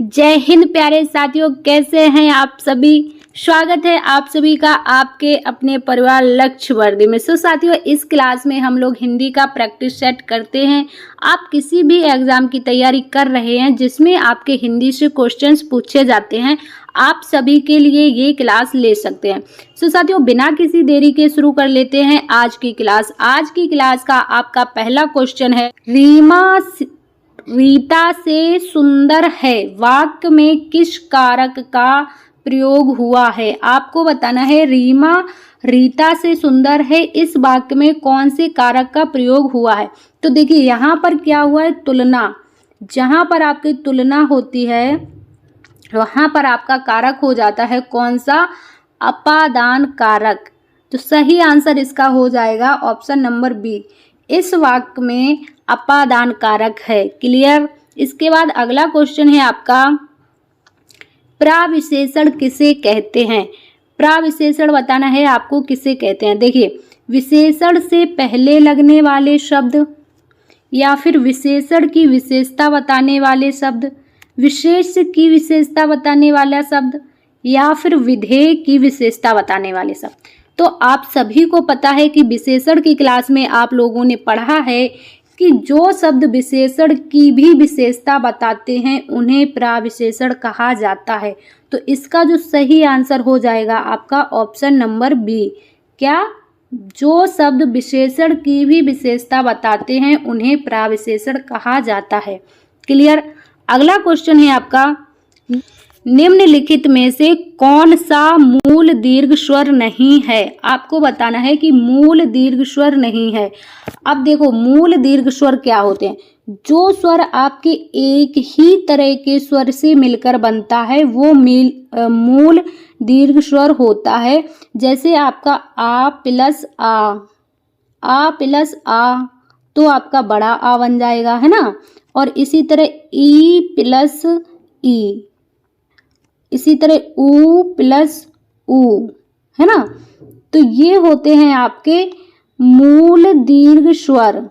जय हिंद प्यारे साथियों, कैसे हैं आप सभी। स्वागत है आप सभी का आपके अपने परिवार लक्ष्य वर्दी में। साथियों, इस क्लास में हम लोग हिंदी का प्रैक्टिस सेट करते हैं। आप किसी भी एग्जाम की तैयारी कर रहे हैं जिसमें आपके हिंदी से क्वेश्चंस पूछे जाते हैं, आप सभी के लिए ये क्लास ले सकते हैं। साथियों, बिना किसी देरी के शुरू कर लेते हैं आज की क्लास। आज की क्लास का आपका पहला क्वेश्चन है, रीता से सुंदर है वाक्य में किस कारक का प्रयोग हुआ है। आपको बताना है रीमा रीता से सुंदर है, इस वाक्य में कौन से कारक का प्रयोग हुआ है। तो देखिए यहाँ पर क्या हुआ है, तुलना। जहाँ पर आपकी तुलना होती है वहाँ पर आपका कारक हो जाता है कौन सा, अपादान कारक। तो सही आंसर इसका हो जाएगा ऑप्शन नंबर बी, इस वाक्य में अपादान कारक है। क्लियर। इसके बाद अगला क्वेश्चन है आपका, प्रविशेषण किसे कहते हैं। प्रविशेषण बताना है आपको किसे कहते हैं। देखिए, विशेषण से पहले लगने वाले शब्द, या फिर विशेषण की विशेषता बताने वाले शब्द, विशेष की विशेषता बताने वाला शब्द, या फिर विधेय की विशेषता बताने वाले शब्द। तो आप सभी को पता है कि विशेषण की क्लास में आप लोगों ने पढ़ा है कि जो शब्द विशेषण की भी विशेषता बताते हैं उन्हें प्रविशेषण कहा जाता है। तो इसका जो सही आंसर हो जाएगा आपका ऑप्शन नंबर बी। क्या, जो शब्द विशेषण की भी विशेषता बताते हैं उन्हें प्रविशेषण कहा जाता है। क्लियर। अगला क्वेश्चन है आपका, निम्नलिखित में से कौन सा मूल दीर्घ स्वर नहीं है। आपको बताना है कि मूल दीर्घ स्वर नहीं है। अब देखो, मूल दीर्घ स्वर क्या होते हैं। जो स्वर आपके एक ही तरह के स्वर से मिलकर बनता है वो मूल दीर्घ स्वर होता है। जैसे आपका आ प्लस आ तो आपका बड़ा आ बन जाएगा, है ना। और इसी तरह ई प्लस ई, इसी तरह ऊ प्लस ऊ, है ना। तो ये होते हैं आपके मूल दीर्घ स्वर।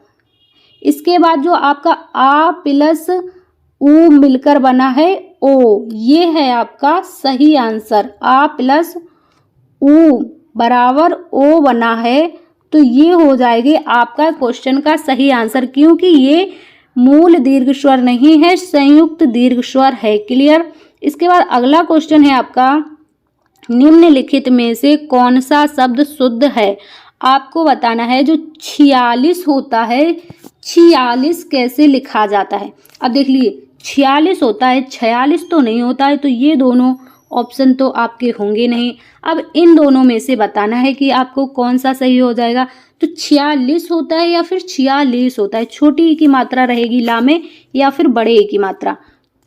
इसके बाद जो आपका आ प्लस ऊ मिलकर बना है ओ, ये है आपका सही आंसर। आ प्लस ऊ बराबर ओ बना है, तो ये हो जाएगी आपका क्वेश्चन का सही आंसर, क्योंकि ये मूल दीर्घ स्वर नहीं है, संयुक्त दीर्घ स्वर है। क्लियर। इसके बाद अगला क्वेश्चन है आपका, निम्नलिखित में से कौन सा शब्द शुद्ध है। आपको बताना है जो 46 होता है, 46 कैसे लिखा जाता है। अब देख लिए, 46 होता है, 46 तो नहीं होता है। तो ये दोनों ऑप्शन तो आपके होंगे नहीं। अब इन दोनों में से बताना है कि आपको कौन सा सही हो जाएगा। तो 46 होता है या फिर 46 होता है, छोटी ई की मात्रा रहेगी ला में या फिर बड़े ई की मात्रा।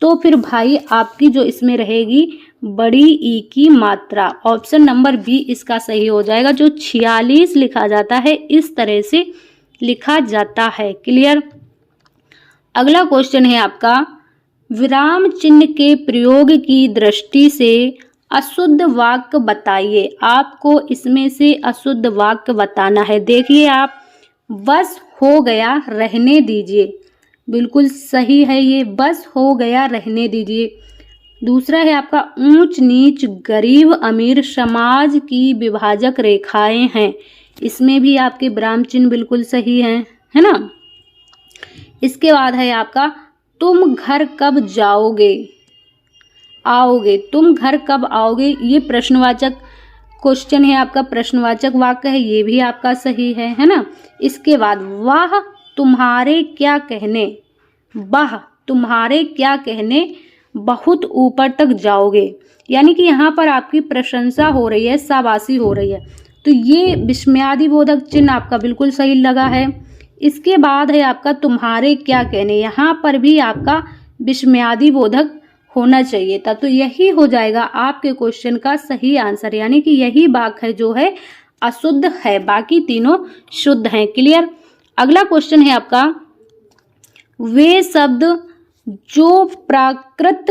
तो फिर भाई आपकी जो इसमें रहेगी बड़ी ई की मात्रा। ऑप्शन नंबर बी इसका सही हो जाएगा। जो 46 लिखा जाता है इस तरह से लिखा जाता है। क्लियर। अगला क्वेश्चन है आपका, विराम चिन्ह के प्रयोग की दृष्टि से अशुद्ध वाक्य बताइए। आपको इसमें से अशुद्ध वाक्य बताना है। देखिए आप, बस हो गया रहने दीजिए, बिल्कुल सही है ये, बस हो गया रहने दीजिए। दूसरा है आपका, ऊंच नीच गरीब अमीर समाज की विभाजक रेखाएं हैं। इसमें भी आपके विराम चिन्ह बिल्कुल सही हैं, है ना। इसके बाद है आपका, तुम घर कब जाओगे आओगे, तुम घर कब आओगे। ये प्रश्नवाचक क्वेश्चन है आपका, प्रश्नवाचक वाक्य है, ये भी आपका सही है ना। इसके बाद, वाह तुम्हारे क्या कहने, वाह तुम्हारे क्या कहने बहुत ऊपर तक जाओगे। यानी कि यहाँ पर आपकी प्रशंसा हो रही है, शाबाशी हो रही है। तो ये विस्मयादिबोधक चिन्ह आपका बिल्कुल सही लगा है। इसके बाद है आपका, तुम्हारे क्या कहने, यहाँ पर भी आपका विस्मयादिबोधक होना चाहिए था। तो यही हो जाएगा आपके क्वेश्चन का सही आंसर, यानी कि यही वाक्य है जो है अशुद्ध है, बाकी तीनों शुद्ध हैं। क्लियर। अगला क्वेश्चन है आपका, वे शब्द जो प्राकृत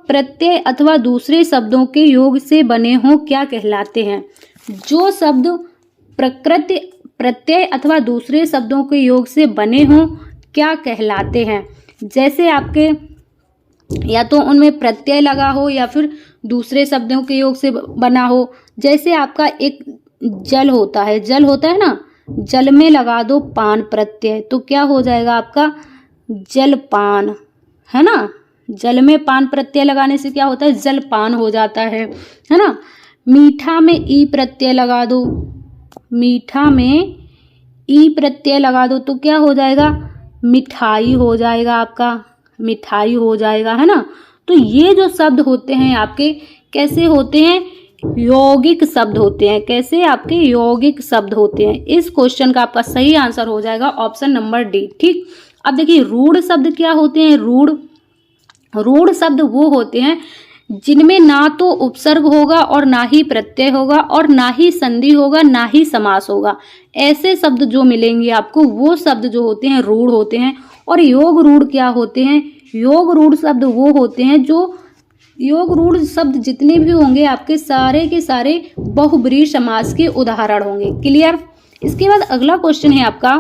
प्रत्यय अथवा दूसरे शब्दों के योग से बने हों क्या कहलाते हैं। जो शब्द प्रकृति प्रत्यय अथवा दूसरे शब्दों के योग से बने हों क्या कहलाते हैं। जैसे आपके या तो उनमें प्रत्यय लगा हो या फिर दूसरे शब्दों के योग से बना हो। जैसे आपका एक जल होता है ना, जल में लगा दो पान प्रत्यय तो क्या हो जाएगा आपका जलपान, है ना। जल में पान प्रत्यय लगाने से क्या होता है जलपान हो जाता है ना। मीठा में ई प्रत्यय लगा दो, मीठा में ई प्रत्यय लगा दो तो क्या हो जाएगा मिठाई हो जाएगा, आपका मिठाई हो जाएगा, है ना। तो ये जो शब्द होते हैं आपके कैसे होते हैं यौगिक शब्द होते हैं। कैसे आपके यौगिक शब्द होते हैं। इस क्वेश्चन का आपका सही आंसर हो जाएगा ऑप्शन नंबर डी। ठीक, अब देखिए रूढ़ शब्द क्या होते हैं। रूढ़ शब्द वो होते हैं जिनमें ना तो उपसर्ग होगा और ना ही प्रत्यय होगा और ना ही संधि होगा ना ही समास होगा। ऐसे शब्द जो मिलेंगे आपको वो शब्द जो होते हैं रूढ़ होते हैं। और योग रूढ़ क्या होते हैं, योग रूढ़ शब्द वो होते हैं जो योग रूढ़ शब्द जितने भी होंगे आपके सारे के सारे बहुब्रीहि समास के उदाहरण होंगे। क्लियर। इसके बाद अगला क्वेश्चन है आपका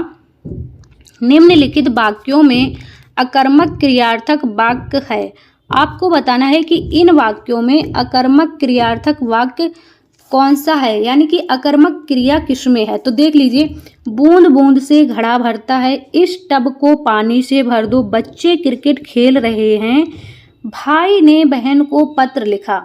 निम्नलिखित वाक्यों में अकर्मक क्रियार्थक वाक्य है। आपको बताना है कि इन वाक्यों में अकर्मक क्रियार्थक वाक्य कौन सा है, यानी कि अकर्मक क्रिया किसमें है। तो देख लीजिए बूंद बूंद से घड़ा भरता है, इस टब को पानी से भर दो, बच्चे क्रिकेट खेल रहे हैं, भाई ने बहन को पत्र लिखा।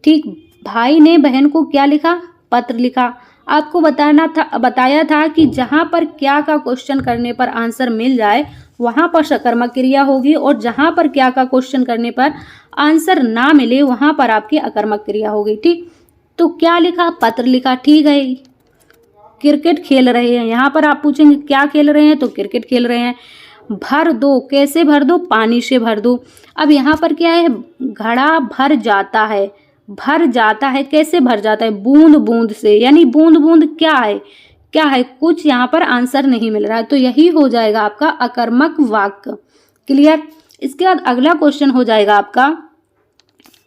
ठीक, भाई ने बहन को क्या लिखा पत्र लिखा। आपको बताया था कि जहां पर क्या का क्वेश्चन करने पर आंसर मिल जाए वहां पर सकर्मक क्रिया होगी और जहां पर क्या का क्वेश्चन करने पर आंसर ना मिले वहां पर आपकी अकर्मक क्रिया होगी। ठीक, तो क्या लिखा पत्र लिखा। ठीक है, क्रिकेट खेल रहे हैं, यहाँ पर आप पूछेंगे क्या खेल रहे हैं तो क्रिकेट खेल रहे हैं। भर दो, कैसे भर दो पानी से भर दो। अब यहाँ पर क्या है घड़ा भर जाता है, भर जाता है कैसे भर जाता है बूंद बूंद से, यानी बूंद बूंद क्या है कुछ यहाँ पर आंसर नहीं मिल रहा है तो यही हो जाएगा आपका अकर्मक वाक्य। क्लियर। इसके बाद अगला क्वेश्चन हो जाएगा आपका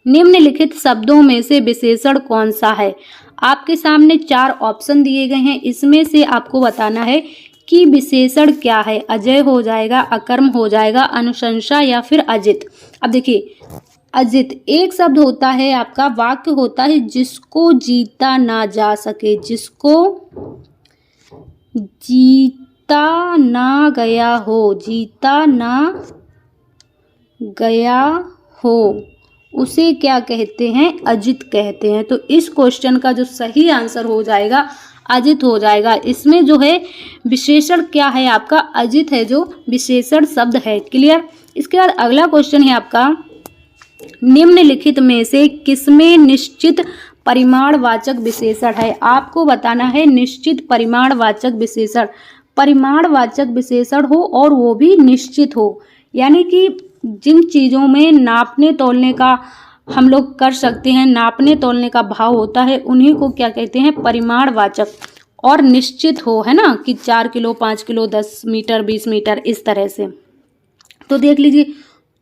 निम्नलिखित शब्दों में से विशेषण कौन सा है। आपके सामने 4 ऑप्शन दिए गए हैं, इसमें से आपको बताना है कि विशेषण क्या है। अजय हो जाएगा, अकर्म हो जाएगा, अनुशंसा या फिर अजित। अब देखिए अजित एक शब्द होता है आपका वाक्य होता है जिसको जीता ना जा सके, जिसको जीता ना गया हो, जीता ना गया हो उसे क्या कहते हैं अजित कहते हैं। तो इस क्वेश्चन का जो सही आंसर हो जाएगा अजित हो जाएगा। इसमें जो है विशेषण क्या है आपका अजित है जो विशेषण शब्द है। क्लियर। इसके बाद अगला क्वेश्चन है आपका निम्नलिखित में से किसमें निश्चित परिमाणवाचक विशेषण है। आपको बताना है निश्चित परिमाणवाचक विशेषण, परिमाणवाचक विशेषण हो और वो भी निश्चित हो, यानी कि जिन चीज़ों में नापने तोलने का हम लोग कर सकते हैं, नापने तोलने का भाव होता है उन्हीं को क्या कहते हैं परिमाणवाचक, और निश्चित हो, है ना, कि 4 किलो 5 किलो 10 मीटर 20 मीटर इस तरह से। तो देख लीजिए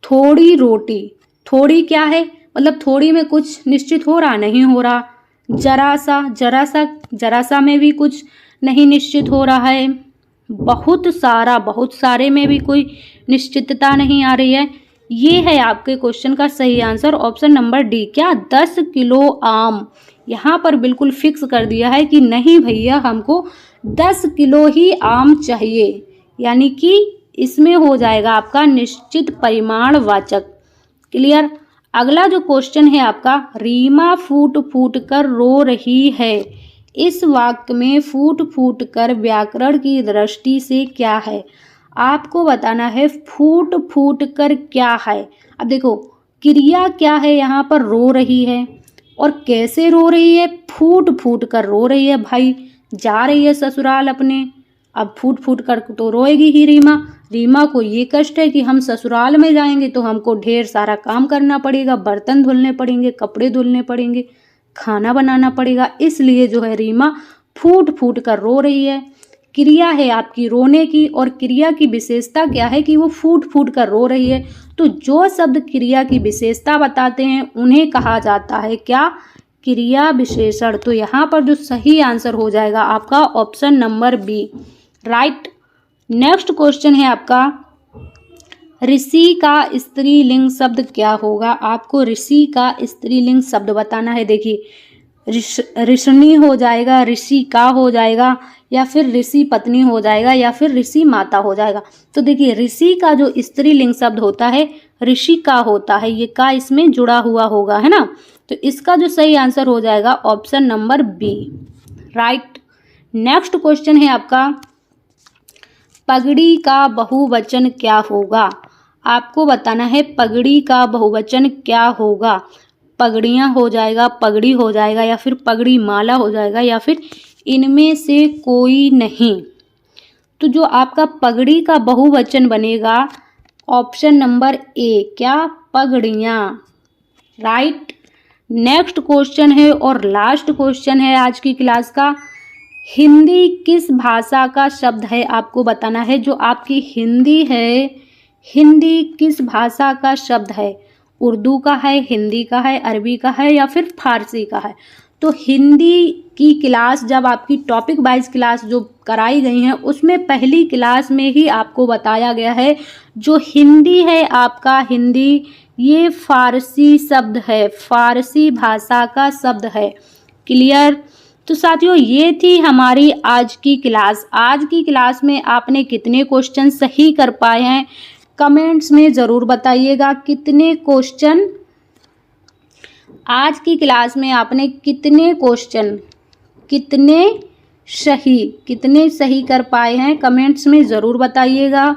थोड़ी रोटी, थोड़ी क्या है मतलब थोड़ी में कुछ निश्चित हो रहा नहीं हो रहा। जरा सा में भी कुछ नहीं निश्चित हो रहा है। बहुत सारा, बहुत सारे में भी कोई निश्चितता नहीं आ रही है। ये है आपके क्वेश्चन का सही आंसर ऑप्शन नंबर डी। क्या 10 किलो आम, यहाँ पर बिल्कुल फिक्स कर दिया है कि नहीं भैया हमको 10 किलो ही आम चाहिए, यानी कि इसमें हो जाएगा आपका निश्चित परिमाणवाचक। क्लियर। अगला जो क्वेश्चन है आपका रीमा फूट फूट कर रो रही है। इस वाक्य में फूट फूट कर व्याकरण की दृष्टि से क्या है। आपको बताना है फूट फूट कर क्या है। अब देखो क्रिया क्या है यहाँ पर रो रही है, और कैसे रो रही है फूट फूट कर रो रही है। भाई जा रही है ससुराल अपने, अब फूट फूट कर तो रोएगी ही रीमा। रीमा को ये कष्ट है कि हम ससुराल में जाएंगे तो हमको ढेर सारा काम करना पड़ेगा, बर्तन धुलने पड़ेंगे, कपड़े धुलने पड़ेंगे, खाना बनाना पड़ेगा, इसलिए जो है रीमा फूट फूट कर रो रही है। क्रिया है आपकी रोने की, और क्रिया की विशेषता क्या है कि वो फूट फूट कर रो रही है। तो जो शब्द क्रिया की विशेषता बताते हैं उन्हें कहा जाता है क्या क्रिया विशेषण। तो यहाँ पर जो सही आंसर हो जाएगा आपका option number B, right. Next question है आपका ऋषि का स्त्रीलिंग शब्द क्या होगा? आपको ऋषि का स्त्रीलिंग शब्द बताना है। देखिए ऋषिणी हो जाएगा, ऋषिका हो जाएगा, या फिर ऋषि पत्नी हो जाएगा, या फिर ऋषि माता हो जाएगा। तो देखिए ऋषि का जो स्त्रीलिंग शब्द होता है ऋषिका होता है, ये का इसमें जुड़ा हुआ होगा, है ना। तो इसका जो सही आंसर हो जाएगा option number B, right. Next question है आपका, पगड़ी का बहुवचन क्या होगा? आपको बताना है पगड़ी का बहुवचन क्या होगा। पगड़ियाँ हो जाएगा, पगड़ी हो जाएगा, या फिर पगड़ी माला हो जाएगा, या फिर इनमें से कोई नहीं। तो जो आपका पगड़ी का बहुवचन बनेगा ऑप्शन नंबर ए, क्या? पगड़ियाँ, राइट। नेक्स्ट क्वेश्चन है और लास्ट क्वेश्चन है आज की क्लास का, हिंदी किस भाषा का शब्द है? आपको बताना है जो आपकी हिंदी है, हिंदी किस भाषा का शब्द है? उर्दू का है, हिंदी का है, अरबी का है, या फिर फारसी का है? तो हिंदी की क्लास जब आपकी टॉपिक वाइज क्लास जो कराई गई हैं उसमें पहली क्लास में ही आपको बताया गया है जो हिंदी है आपका, हिंदी ये फारसी शब्द है, फारसी भाषा का शब्द है। क्लियर? तो साथियों ये थी हमारी आज की क्लास। आज की क्लास में आपने कितने क्वेश्चन सही कर पाए हैं कमेंट्स में ज़रूर बताइएगा। कितने क्वेश्चन आज की क्लास में आपने कितने क्वेश्चन कितने सही कर पाए हैं कमेंट्स में ज़रूर बताइएगा।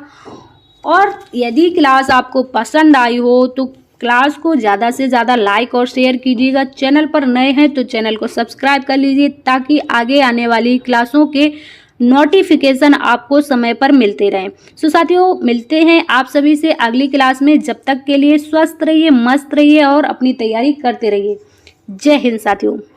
और यदि क्लास आपको पसंद आई हो तो क्लास को ज़्यादा से ज़्यादा लाइक और शेयर कीजिएगा। चैनल पर नए हैं तो चैनल को सब्सक्राइब कर लीजिए ताकि आगे आने वाली क्लासों के नोटिफिकेशन आपको समय पर मिलते रहें। सो साथियों मिलते हैं आप सभी से अगली क्लास में। जब तक के लिए स्वस्थ रहिए, मस्त रहिए और अपनी तैयारी करते रहिए। जय हिंद साथियों।